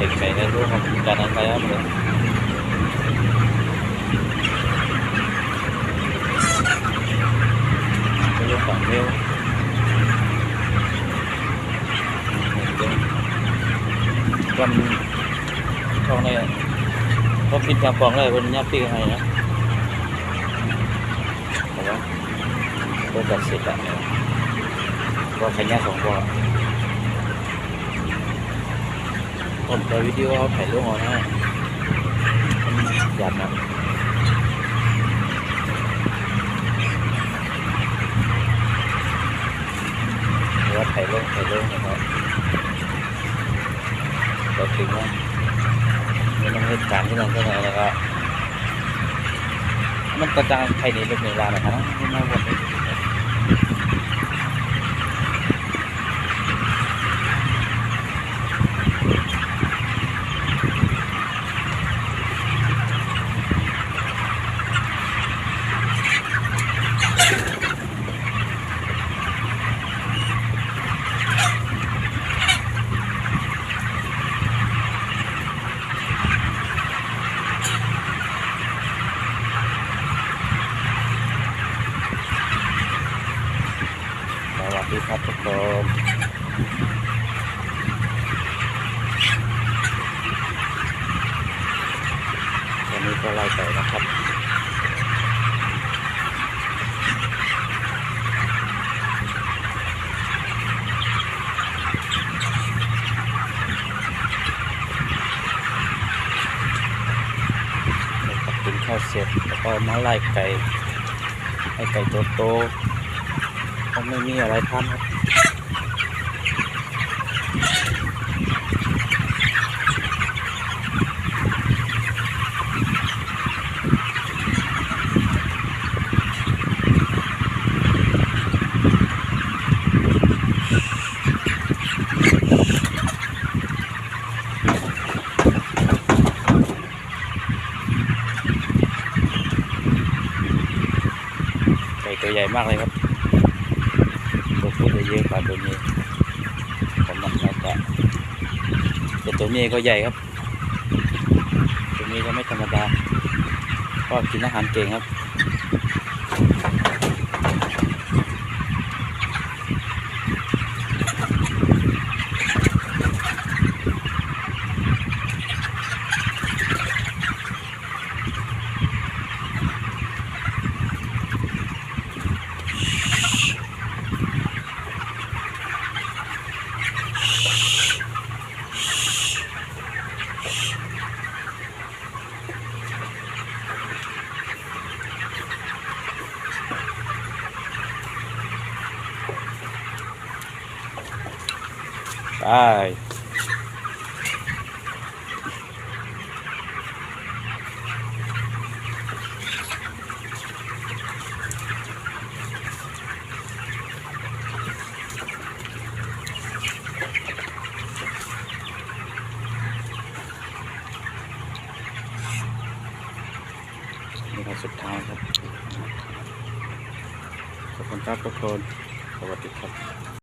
ติดไปในรูปของการนั้นไปครับเลยเป็นรูปของเร็ววันช่องนี้ก็ปิดทางกล่องเลยวันนี้ปีกให้นะแต่ว่าก็จัดเสร็จแล้วก็ขยันของก็ผมไปวิดีโอเขาถ่ายรูปเอานะอยากนะหรือว่าถ่ายรูปนะครับก็ถึงว่าไม่ต้องเหตุการณ์ที่นั่นที่ไหนแล้วก็มันกระจายใครในรถในร้านนะครับไม่น่าวนเลยสวัสดีครับทุกคนวันนี้ก็ไล่ไปนะครับกินข้าวเสร็จแล้วก็มาไล่ไก่ให้ไก่โตๆก็ไม่มีอะไรทำครับไก่ตัวใหญ่มากเลยครับตัวผู้จะเยอะกว่าตัวนี้ผมมันน่าจะแต่ตัวนี้ก็ใหญ่ครับตัวนี้ก็ไม่ธรรมดาก็กินอาหารเก่งครับไปนี่คือสุดท้ายครับขอบคุณครับทุกคนสวัสดีครับ